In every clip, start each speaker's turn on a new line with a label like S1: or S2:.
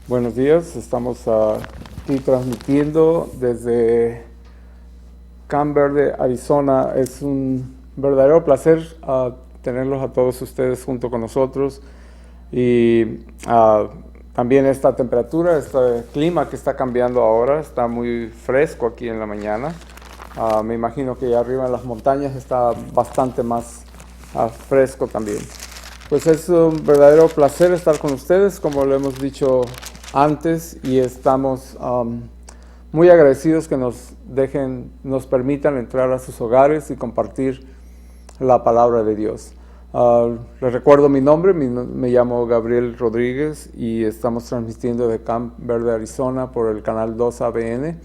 S1: Buenos días, estamos aquí transmitiendo desde Camp Verde, Arizona. Es un verdadero placer tenerlos a todos ustedes junto con nosotros y también esta temperatura, este clima que está cambiando ahora, está muy fresco aquí en la mañana. Me imagino que allá arriba en las montañas está bastante más fresco también. Pues es un verdadero placer estar con ustedes, como lo hemos dicho antes, y estamos muy agradecidos que nos permitan entrar a sus hogares y compartir la palabra de Dios. Les recuerdo mi nombre, me llamo Gabriel Rodríguez y estamos transmitiendo de Camp Verde, Arizona por el canal 2 ABN,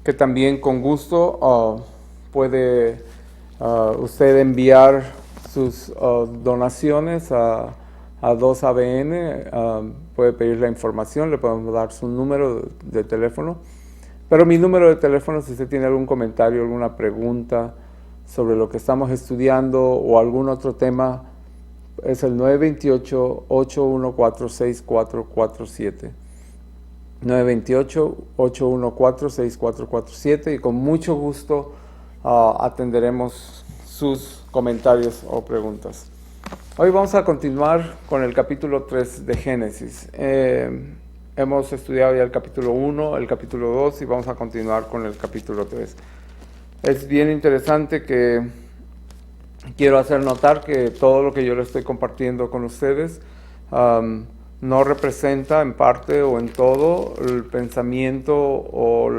S1: que también con gusto puede usted enviar sus donaciones a 2ABN, puede pedir la información, le podemos dar su número de teléfono. Pero mi número de teléfono, si usted tiene algún comentario, alguna pregunta sobre lo que estamos estudiando o algún otro tema, es el 928-814-6447. 928-814-6447 y con mucho gusto atenderemos sus comentarios o preguntas. Hoy vamos a continuar con el capítulo 3 de Génesis. Hemos estudiado ya el capítulo 1, el capítulo 2 y vamos a continuar con el capítulo 3. Es bien interesante que quiero hacer notar que todo lo que yo le estoy compartiendo con ustedes no representa en parte o en todo el pensamiento o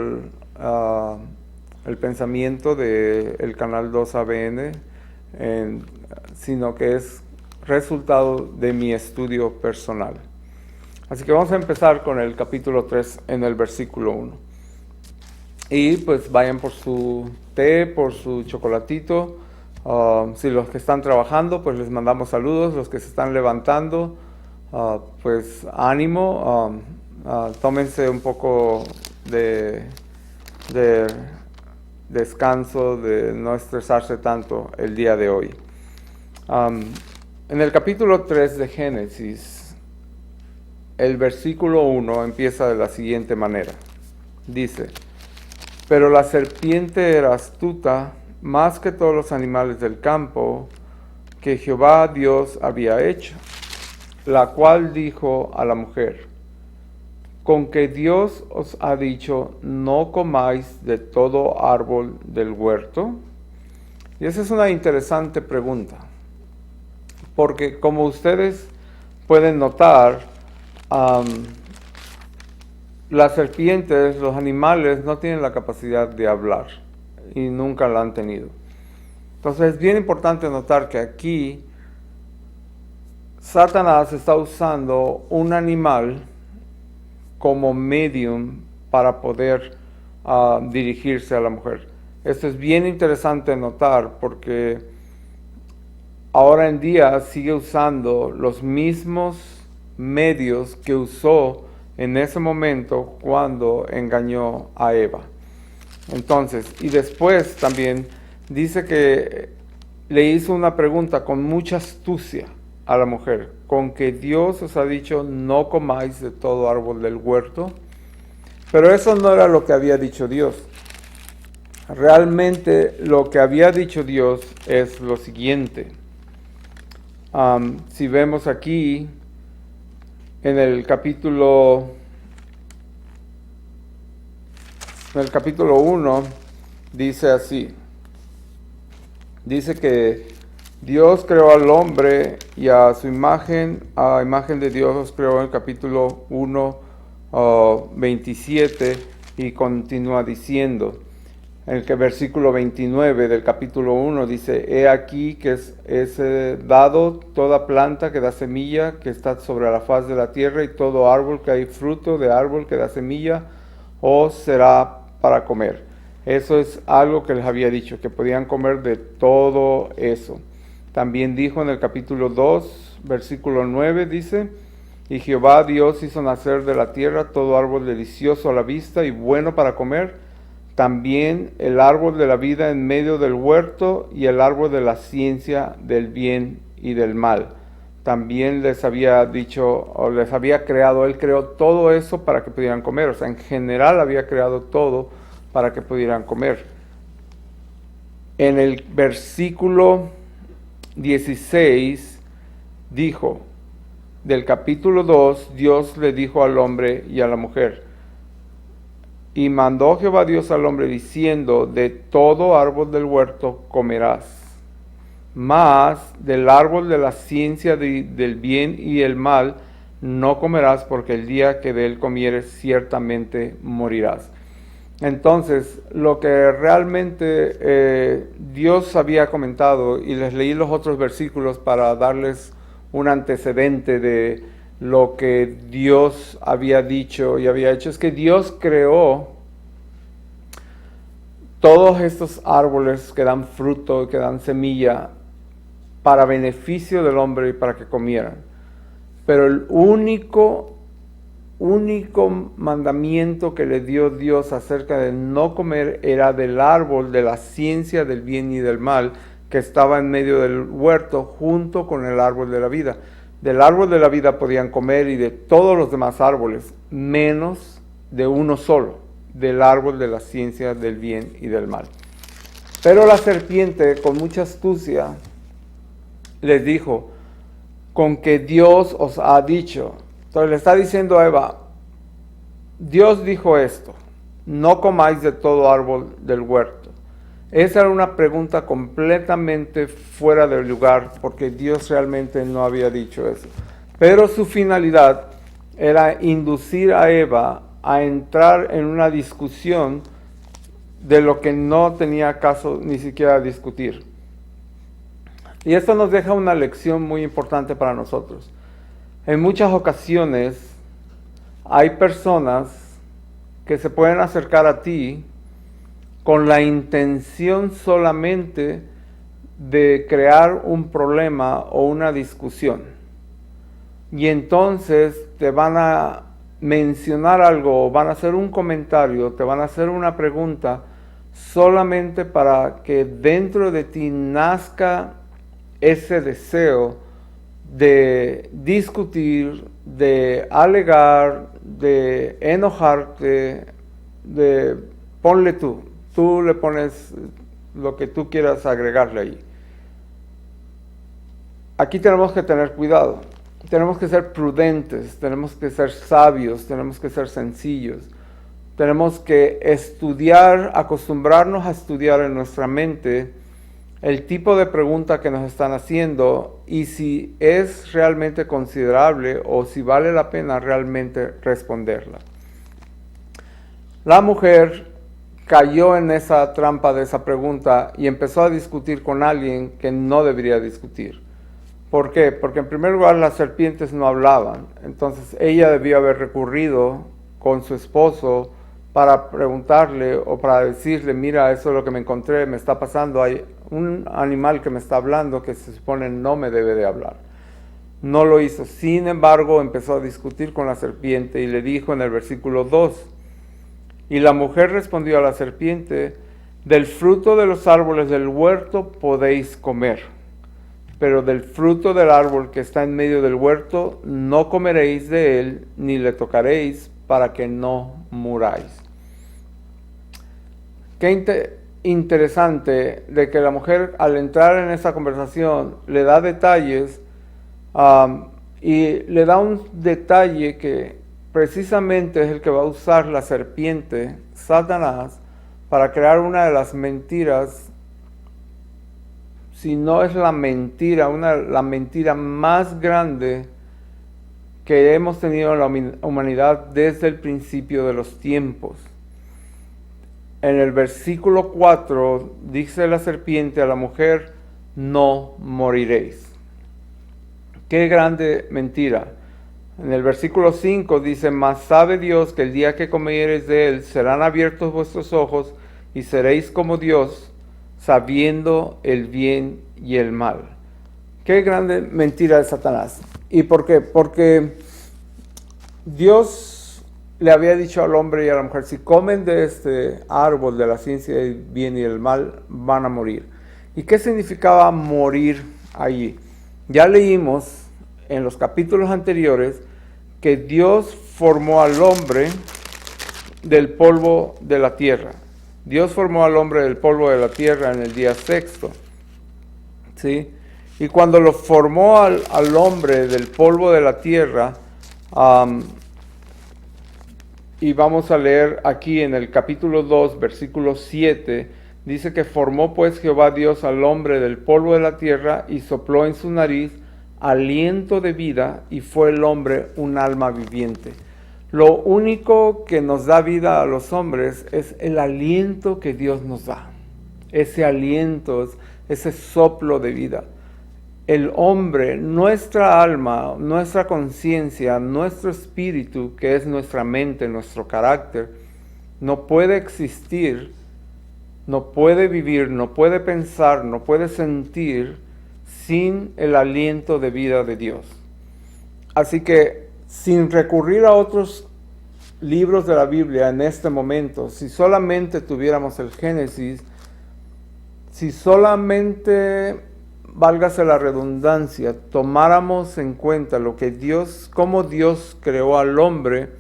S1: el pensamiento del canal 2ABN, sino que es resultado de mi estudio personal. Así que vamos a empezar con el capítulo 3 en el versículo 1. Y pues vayan por su té, por su chocolatito. Si los que están trabajando, pues les mandamos saludos. Los que se están levantando, pues ánimo. Tómense un poco de descanso, de no estresarse tanto el día de hoy. En el capítulo 3 de Génesis, el versículo 1 empieza de la siguiente manera. Dice: pero la serpiente era astuta más que todos los animales del campo que Jehová Dios había hecho, la cual dijo a la mujer: con que Dios os ha dicho, no comáis de todo árbol del huerto. Y esa es una interesante pregunta, porque como ustedes pueden notar, las serpientes, los animales, no tienen la capacidad de hablar y nunca la han tenido. Entonces es bien importante notar que aquí Satanás está usando un animal como medium para poder dirigirse a la mujer. Esto es bien interesante notar porque ahora en día sigue usando los mismos medios que usó en ese momento cuando engañó a Eva. Entonces, y después también dice que le hizo una pregunta con mucha astucia a la mujer: con que Dios os ha dicho, no comáis de todo árbol del huerto. Pero eso no era lo que había dicho Dios. Realmente lo que había dicho Dios es lo siguiente. Si vemos aquí en el capítulo 1, dice así. Dice que Dios creó al hombre y a su imagen, a imagen de Dios los creó, en el capítulo 1, 27, y continúa diciendo, en el versículo 29 del capítulo 1 dice: he aquí que es dado toda planta que da semilla, que está sobre la faz de la tierra, y todo árbol que hay fruto de árbol que da semilla, os será para comer. Eso es algo que les había dicho, que podían comer de todo eso. También dijo en el capítulo 2, versículo 9, dice: y Jehová Dios hizo nacer de la tierra todo árbol delicioso a la vista y bueno para comer, también el árbol de la vida en medio del huerto y el árbol de la ciencia del bien y del mal. también les había dicho o les había creado, Él creó todo eso para que pudieran comer. O sea, en general había creado todo para que pudieran comer. En el versículo 16 dijo, del capítulo 2, Dios le dijo al hombre y a la mujer, y mandó Jehová Dios al hombre diciendo, de todo árbol del huerto comerás, mas del árbol de la ciencia del bien y el mal no comerás, porque el día que de él comieres ciertamente morirás. Entonces, lo que realmente Dios había comentado, y les leí los otros versículos para darles un antecedente de lo que Dios había dicho y había hecho, es que Dios creó todos estos árboles que dan fruto y que dan semilla para beneficio del hombre y para que comieran. Pero el único mandamiento que le dio Dios acerca de no comer era del árbol de la ciencia del bien y del mal, que estaba en medio del huerto junto con el árbol de la vida. Del árbol de la vida podían comer y de todos los demás árboles, menos de uno solo, del árbol de la ciencia del bien y del mal. Pero la serpiente, con mucha astucia, les dijo, con que Dios os ha dicho. Entonces le está diciendo a Eva, Dios dijo esto, no comáis de todo árbol del huerto. Esa era una pregunta completamente fuera del lugar, porque Dios realmente no había dicho eso. Pero su finalidad era inducir a Eva a entrar en una discusión de lo que no tenía caso ni siquiera discutir. Y esto nos deja una lección muy importante para nosotros. En muchas ocasiones hay personas que se pueden acercar a ti con la intención solamente de crear un problema o una discusión. Y entonces te van a mencionar algo, van a hacer un comentario, te van a hacer una pregunta solamente para que dentro de ti nazca ese deseo de discutir, de alegar, de enojarte, de ponle tú le pones lo que tú quieras agregarle ahí. Aquí tenemos que tener cuidado, tenemos que ser prudentes, tenemos que ser sabios, tenemos que ser sencillos, tenemos que estudiar, acostumbrarnos a estudiar en nuestra mente el tipo de pregunta que nos están haciendo y si es realmente considerable o si vale la pena realmente responderla. La mujer cayó en esa trampa de esa pregunta y empezó a discutir con alguien que no debería discutir. ¿Por qué? Porque en primer lugar las serpientes no hablaban, entonces ella debió haber recurrido con su esposo para preguntarle o para decirle, mira, eso es lo que me encontré, me está pasando, hay un animal que me está hablando que se supone no me debe de hablar. No lo hizo, sin embargo empezó a discutir con la serpiente y le dijo en el versículo 2, y la mujer respondió a la serpiente, del fruto de los árboles del huerto podéis comer, pero del fruto del árbol que está en medio del huerto no comeréis de él, ni le tocaréis, para que no muráis. Qué interesante de que la mujer al entrar en esa conversación le da detalles y le da un detalle que precisamente es el que va a usar la serpiente, Satanás, para crear una de las mentiras, si no es la mentira, la mentira más grande que hemos tenido en la humanidad desde el principio de los tiempos. En el versículo 4 dice la serpiente a la mujer, no moriréis. Qué grande mentira. En el versículo 5 dice, mas sabe Dios que el día que comiereis de él serán abiertos vuestros ojos y seréis como Dios, sabiendo el bien y el mal. Qué grande mentira de Satanás. ¿Y por qué? Porque Dios le había dicho al hombre y a la mujer, si comen de este árbol de la ciencia del bien y del mal, van a morir. ¿Y qué significaba morir allí? Ya leímos en los capítulos anteriores que Dios formó al hombre del polvo de la tierra. Dios formó al hombre del polvo de la tierra en el día sexto, ¿sí? Y cuando lo formó al hombre del polvo de la tierra, y vamos a leer aquí en el capítulo 2, versículo 7, dice que formó pues Jehová Dios al hombre del polvo de la tierra y sopló en su nariz aliento de vida y fue el hombre un alma viviente. Lo único que nos da vida a los hombres es el aliento que Dios nos da. Ese aliento, ese soplo de vida. El hombre, nuestra alma, nuestra conciencia, nuestro espíritu, que es nuestra mente, nuestro carácter, no puede existir, no puede vivir, no puede pensar, no puede sentir sin el aliento de vida de Dios. Así que, sin recurrir a otros libros de la Biblia en este momento, si solamente tuviéramos el Génesis, si solamente, válgase la redundancia, tomáramos en cuenta lo que Dios, cómo Dios creó al hombre,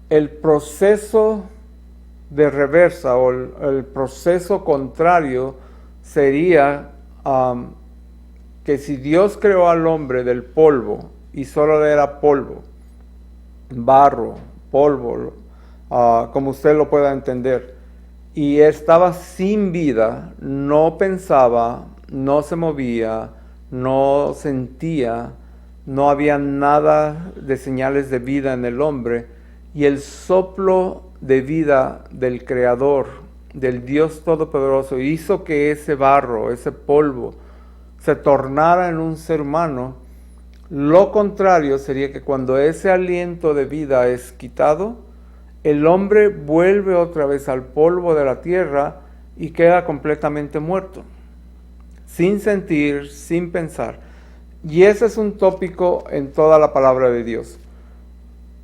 S1: el proceso de reversa o el proceso contrario sería que si Dios creó al hombre del polvo y solo era polvo, barro, polvo, como usted lo pueda entender, y estaba sin vida, no pensaba, no se movía, no sentía, no había nada de señales de vida en el hombre, y el soplo de vida del Creador, del Dios Todopoderoso, hizo que ese barro, ese polvo, se tornara en un ser humano. Lo contrario sería que cuando ese aliento de vida es quitado, el hombre vuelve otra vez al polvo de la tierra y queda completamente muerto, sin sentir, sin pensar. Y ese es un tópico en toda la palabra de Dios.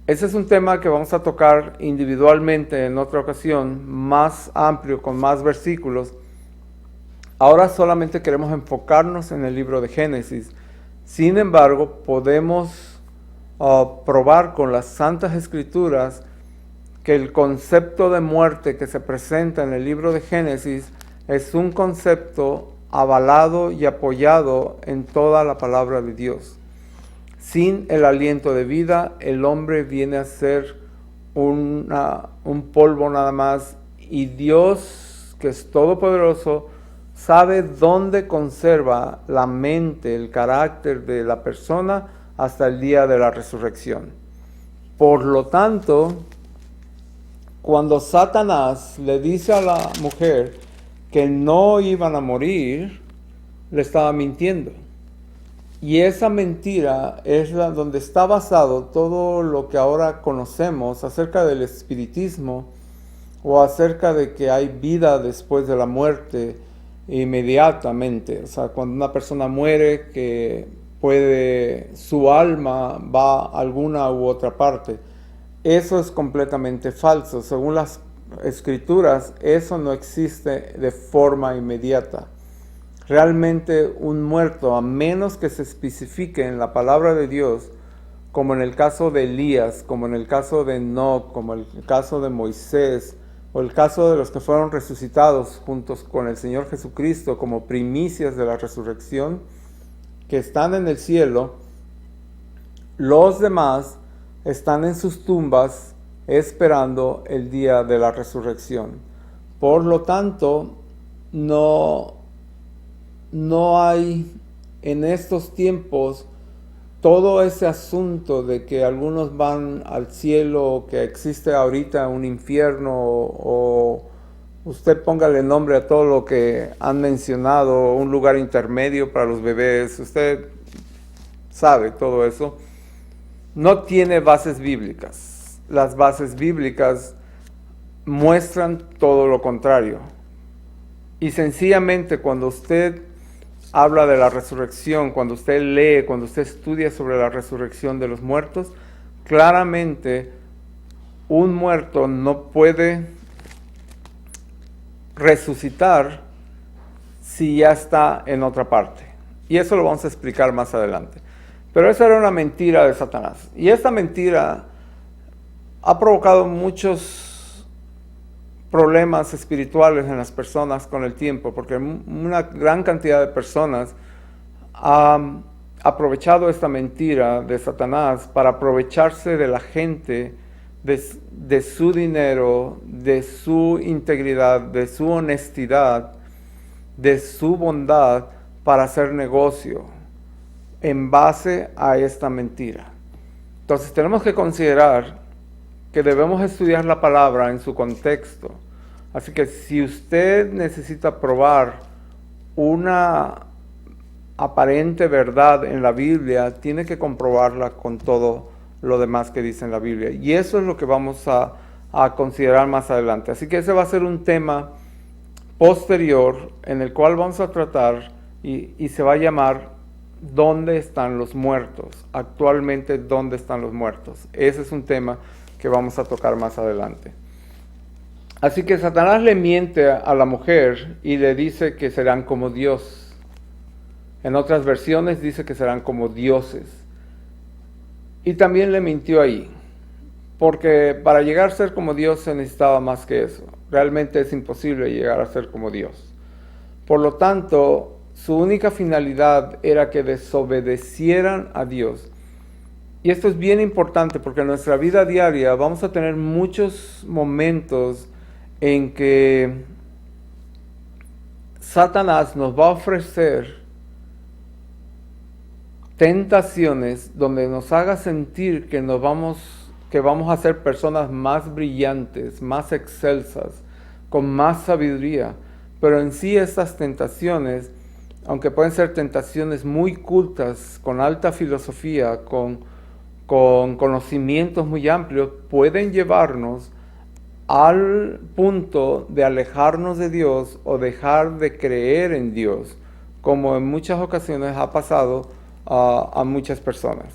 S1: Ese es un tema que vamos a tocar individualmente en otra ocasión, más amplio, con más versículos. Ahora solamente queremos enfocarnos en el libro de Génesis. Sin embargo, podemos probar con las Santas Escrituras que el concepto de muerte que se presenta en el libro de Génesis es un concepto avalado y apoyado en toda la palabra de Dios. Sin el aliento de vida, el hombre viene a ser un polvo nada más, y Dios, que es todopoderoso, sabe dónde conserva la mente, el carácter de la persona hasta el día de la resurrección. Por lo tanto, cuando Satanás le dice a la mujer que no iban a morir, le estaba mintiendo. Y esa mentira es donde está basado todo lo que ahora conocemos acerca del espiritismo o acerca de que hay vida después de la muerte inmediatamente. O sea, cuando una persona muere, que su alma va a alguna u otra parte. Eso es completamente falso. Según las Escrituras, eso no existe de forma inmediata. Realmente un muerto, a menos que se especifique en la palabra de Dios, como en el caso de Elías, como en el caso de Enoc, como en el caso de Moisés, o el caso de los que fueron resucitados juntos con el Señor Jesucristo como primicias de la resurrección, que están en el cielo, los demás están en sus tumbas esperando el día de la resurrección. Por lo tanto, no hay en estos tiempos todo ese asunto de que algunos van al cielo, que existe ahorita un infierno, o usted póngale nombre a todo lo que han mencionado, un lugar intermedio para los bebés, usted sabe todo eso. No tiene bases bíblicas. Las bases bíblicas muestran todo lo contrario. Y sencillamente cuando usted habla de la resurrección, cuando usted lee, cuando usted estudia sobre la resurrección de los muertos, claramente un muerto no puede resucitar si ya está en otra parte. Y eso lo vamos a explicar más adelante. Pero esa era una mentira de Satanás. Y esta mentira ha provocado muchos problemas espirituales en las personas con el tiempo, porque una gran cantidad de personas han aprovechado esta mentira de Satanás para aprovecharse de la gente, de su dinero, de su integridad, de su honestidad, de su bondad para hacer negocio en base a esta mentira. Entonces tenemos que considerar que debemos estudiar la palabra en su contexto. Así que si usted necesita probar una aparente verdad en la Biblia, tiene que comprobarla con todo lo demás que dice en la Biblia. Y eso es lo que vamos a considerar más adelante. Así que ese va a ser un tema posterior en el cual vamos a tratar y se va a llamar ¿dónde están los muertos? Actualmente, ¿dónde están los muertos? Ese es un tema que vamos a tocar más adelante. Así que Satanás le miente a la mujer y le dice que serán como Dios. En otras versiones dice que serán como dioses. Y también le mintió ahí, porque para llegar a ser como Dios se necesitaba más que eso. Realmente es imposible llegar a ser como Dios. Por lo tanto, su única finalidad era que desobedecieran a Dios. Y esto es bien importante porque en nuestra vida diaria vamos a tener muchos momentos en que Satanás nos va a ofrecer tentaciones donde nos haga sentir que vamos a ser personas más brillantes, más excelsas, con más sabiduría. Pero en sí estas tentaciones, aunque pueden ser tentaciones muy cultas, con alta filosofía, con conocimientos muy amplios, pueden llevarnos al punto de alejarnos de Dios o dejar de creer en Dios, como en muchas ocasiones ha pasado a muchas personas.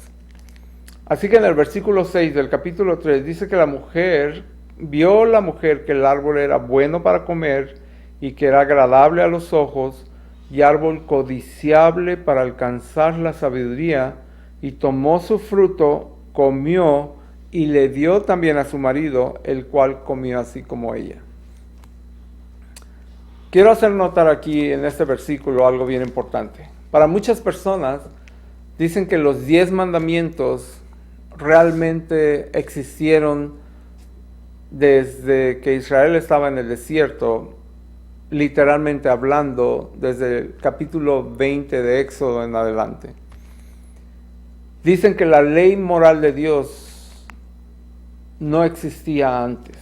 S1: Así que en el versículo 6 del capítulo 3 dice que vio la mujer que el árbol era bueno para comer y que era agradable a los ojos y árbol codiciable para alcanzar la sabiduría, y tomó su fruto, comió y le dio también a su marido, el cual comió así como ella. Quiero hacer notar aquí en este versículo algo bien importante. Para muchas personas dicen que los 10 mandamientos realmente existieron desde que Israel estaba en el desierto, literalmente hablando desde el capítulo 20 de Éxodo en adelante. Dicen que la ley moral de Dios no existía antes.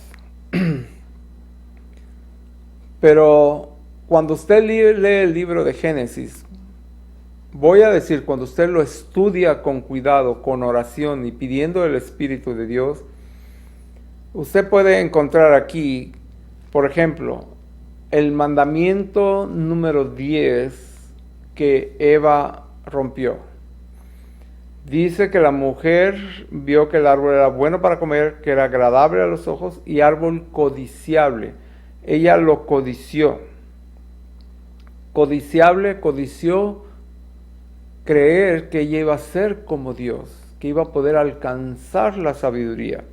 S1: Pero cuando usted lee el libro de Génesis, voy a decir, cuando usted lo estudia con cuidado, con oración y pidiendo el Espíritu de Dios, usted puede encontrar aquí, por ejemplo, el mandamiento número 10 que Eva rompió. Dice que la mujer vio que el árbol era bueno para comer, que era agradable a los ojos y árbol codiciable. Ella lo codició. Codició creer que ella iba a ser como Dios, que iba a poder alcanzar la sabiduría.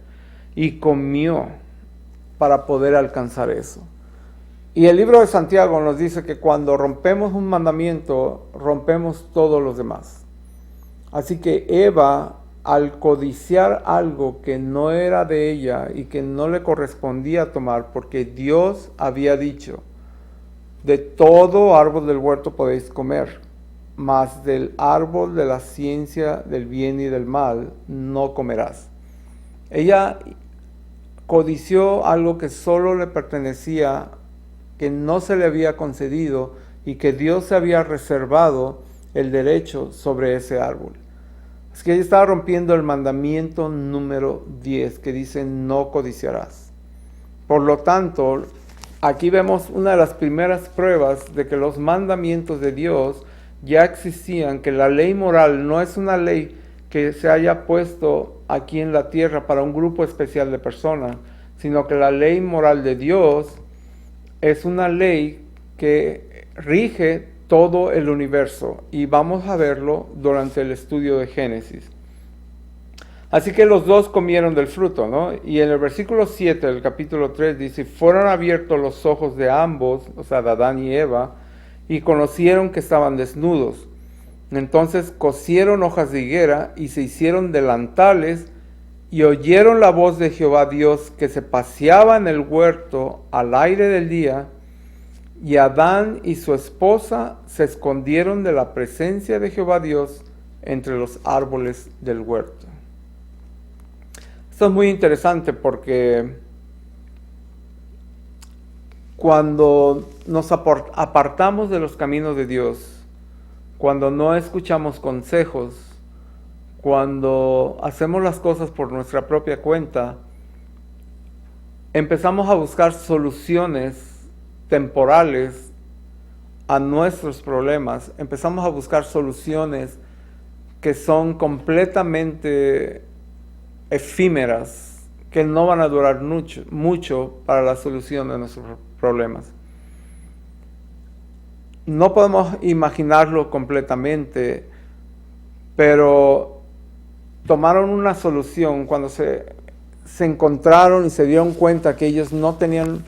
S1: Y comió para poder alcanzar eso. Y el libro de Santiago nos dice que cuando rompemos un mandamiento, rompemos todos los demás. Así que Eva, al codiciar algo que no era de ella y que no le correspondía tomar, porque Dios había dicho, de todo árbol del huerto podéis comer, mas del árbol de la ciencia del bien y del mal no comerás. Ella codició algo que solo le pertenecía, que no se le había concedido y que Dios se había reservado el derecho sobre ese árbol. Es que ella estaba rompiendo el mandamiento número 10 que dice no codiciarás. Por lo tanto, aquí vemos una de las primeras pruebas de que los mandamientos de Dios ya existían, que la ley moral no es una ley que se haya puesto aquí en la tierra para un grupo especial de personas, sino que la ley moral de Dios es una ley que rige todo el universo, y vamos a verlo durante el estudio de Génesis. Así que los dos comieron del fruto, ¿no? Y en el versículo 7 del capítulo 3 dice, fueron abiertos los ojos de ambos, o sea, de Adán y Eva, y conocieron que estaban desnudos. Entonces cosieron hojas de higuera y se hicieron delantales, y oyeron la voz de Jehová Dios que se paseaba en el huerto al aire del día, y Adán y su esposa se escondieron de la presencia de Jehová Dios entre los árboles del huerto. Esto es muy interesante porque cuando nos apartamos de los caminos de Dios, cuando no escuchamos consejos, cuando hacemos las cosas por nuestra propia cuenta, empezamos a buscar soluciones temporales a nuestros problemas, empezamos a buscar soluciones que son completamente efímeras, que no van a durar mucho para la solución de nuestros problemas. No podemos imaginarlo completamente, pero tomaron una solución cuando se encontraron y se dieron cuenta que ellos no tenían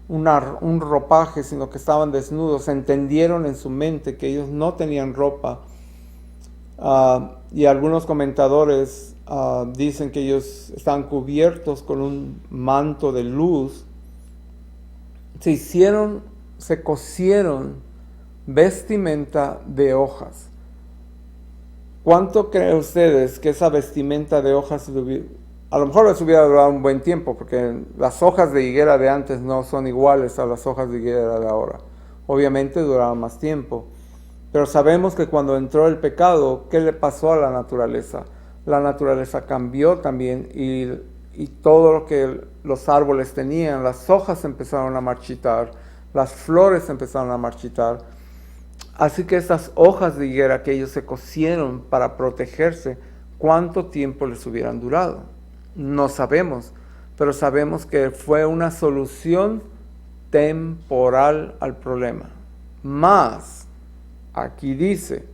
S1: un ropaje, sino que estaban desnudos. Entendieron en su mente que ellos no tenían ropa. Y algunos comentadores dicen que ellos estaban cubiertos con un manto de luz. Se cosieron vestimenta de hojas. ¿Cuánto creen ustedes que esa vestimenta de hojas, a lo mejor les hubiera durado un buen tiempo, porque las hojas de higuera de antes no son iguales a las hojas de higuera de ahora? Obviamente duraban más tiempo. Pero sabemos que cuando entró el pecado, ¿qué le pasó a la naturaleza? La naturaleza cambió también y todo lo que los árboles tenían, las hojas empezaron a marchitar, las flores empezaron a marchitar. Así que esas hojas de higuera que ellos se cosieron para protegerse, ¿cuánto tiempo les hubieran durado? No sabemos, pero sabemos que fue una solución temporal al problema. Más, aquí dice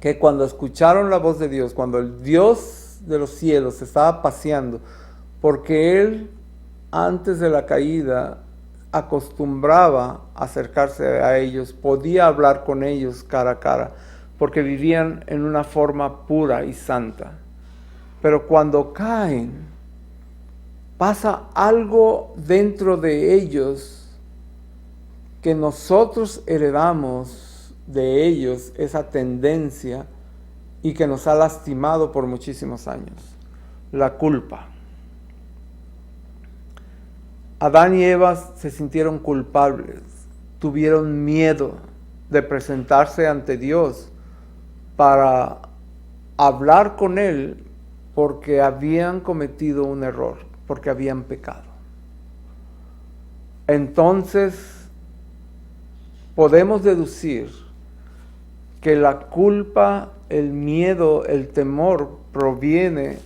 S1: que cuando escucharon la voz de Dios, cuando el Dios de los cielos se estaba paseando, porque Él antes de la caída acostumbraba a acercarse a ellos, podía hablar con ellos cara a cara, porque vivían en una forma pura y santa. Pero cuando caen, pasa algo dentro de ellos que nosotros heredamos de ellos, esa tendencia, y que nos ha lastimado por muchísimos años: la culpa. Adán y Eva se sintieron culpables, tuvieron miedo de presentarse ante Dios para hablar con Él, porque habían cometido un error, porque habían pecado. Entonces, podemos deducir que la culpa, el miedo, el temor proviene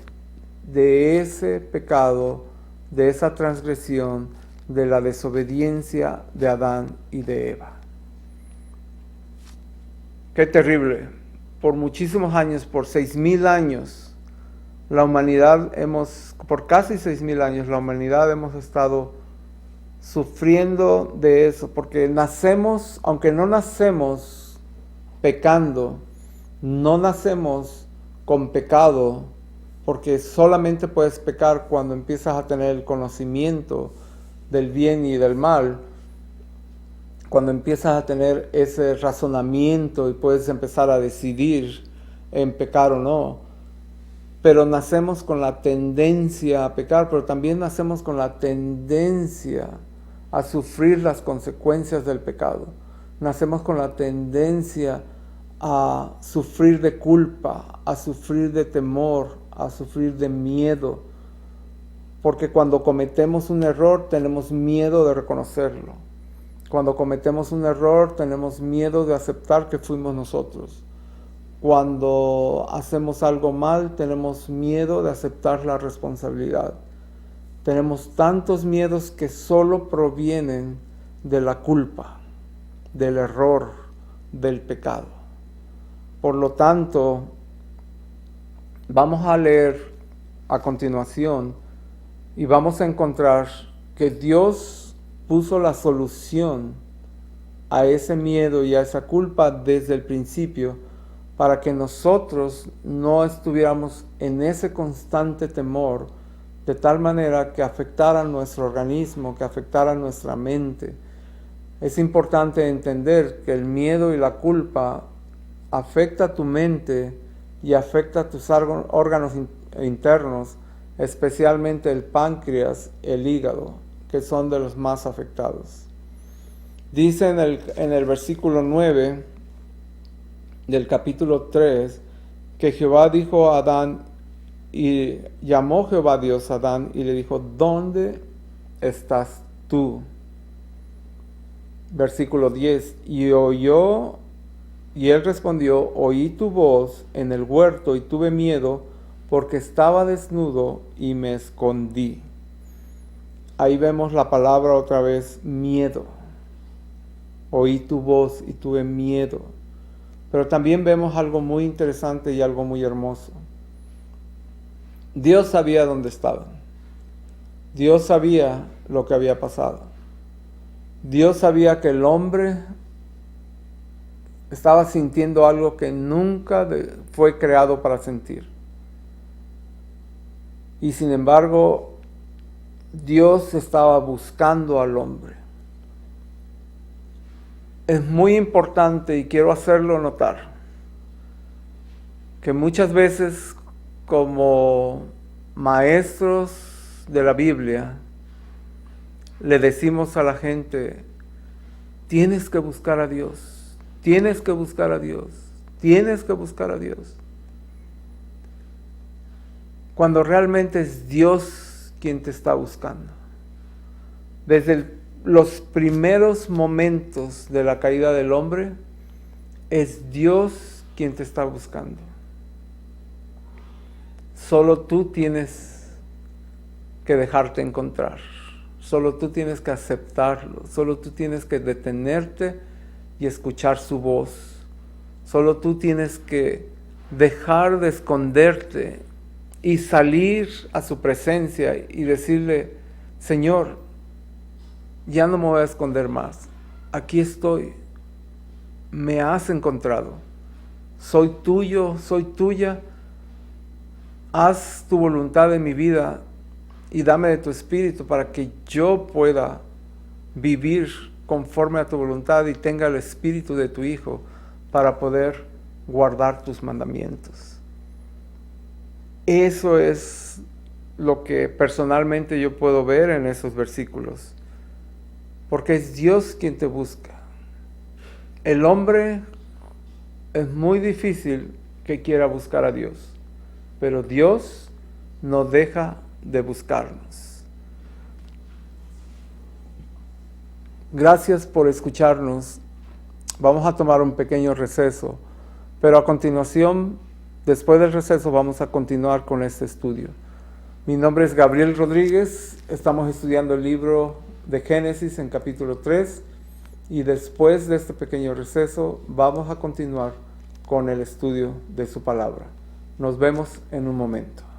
S1: de ese pecado, de esa transgresión, de la desobediencia de Adán y de Eva. Qué terrible. Por muchísimos años, por 6,000 años, la humanidad por casi 6,000 años, la humanidad hemos estado sufriendo de eso, porque nacemos, aunque no nacemos pecando, no nacemos con pecado, porque solamente puedes pecar cuando empiezas a tener el conocimiento del bien y del mal, cuando empiezas a tener ese razonamiento y puedes empezar a decidir en pecar o no. Pero nacemos con la tendencia a pecar, pero también nacemos con la tendencia a sufrir las consecuencias del pecado. Nacemos con la tendencia a sufrir de culpa, a sufrir de temor, a sufrir de miedo, porque cuando cometemos un error tenemos miedo de reconocerlo. Cuando cometemos un error tenemos miedo de aceptar que fuimos nosotros. Cuando hacemos algo mal tenemos miedo de aceptar la responsabilidad. Tenemos tantos miedos que solo provienen de la culpa, del error, del pecado. Por lo tanto, vamos a leer a continuación y vamos a encontrar que Dios puso la solución a ese miedo y a esa culpa desde el principio para que nosotros no estuviéramos en ese constante temor de tal manera que afectara nuestro organismo, que afectara nuestra mente. Es importante entender que el miedo y la culpa afecta tu mente y afecta tus órganos internos, especialmente el páncreas, el hígado, que son de los más afectados. Dice en el versículo 9 del capítulo 3 que Jehová dijo a Adán, y llamó Jehová Dios a Adán y le dijo, ¿dónde estás tú? Versículo 10, y él respondió, oí tu voz en el huerto y tuve miedo porque estaba desnudo y me escondí. Ahí vemos la palabra otra vez, miedo. Oí tu voz y tuve miedo. Pero también vemos algo muy interesante y algo muy hermoso. Dios sabía dónde estaban. Dios sabía lo que había pasado. Dios sabía que el hombre estaba sintiendo algo que nunca fue creado para sentir. Y sin embargo, Dios estaba buscando al hombre. Es muy importante y quiero hacerlo notar que muchas veces como maestros de la Biblia le decimos a la gente, tienes que buscar a Dios, tienes que buscar a Dios, tienes que buscar a Dios. Cuando realmente es Dios quien te está buscando. Desde los primeros momentos de la caída del hombre, es Dios quien te está buscando. Solo tú tienes que dejarte encontrar. Solo tú tienes que aceptarlo. Solo tú tienes que detenerte y escuchar su voz. Solo tú tienes que dejar de esconderte y salir a su presencia y decirle, Señor, ya no me voy a esconder más. Aquí estoy. Me has encontrado. Soy tuyo, soy tuya. Haz tu voluntad en mi vida y dame de tu espíritu para que yo pueda vivir conforme a tu voluntad y tenga el espíritu de tu Hijo para poder guardar tus mandamientos. Eso es lo que personalmente yo puedo ver en esos versículos, porque es Dios quien te busca. El hombre es muy difícil que quiera buscar a Dios, pero Dios no deja de buscarnos. Gracias por escucharnos. Vamos a tomar un pequeño receso, pero a continuación, después del receso, vamos a continuar con este estudio. Mi nombre es Gabriel Rodríguez, estamos estudiando el libro de Génesis en capítulo 3 y después de este pequeño receso vamos a continuar con el estudio de su palabra. Nos vemos en un momento.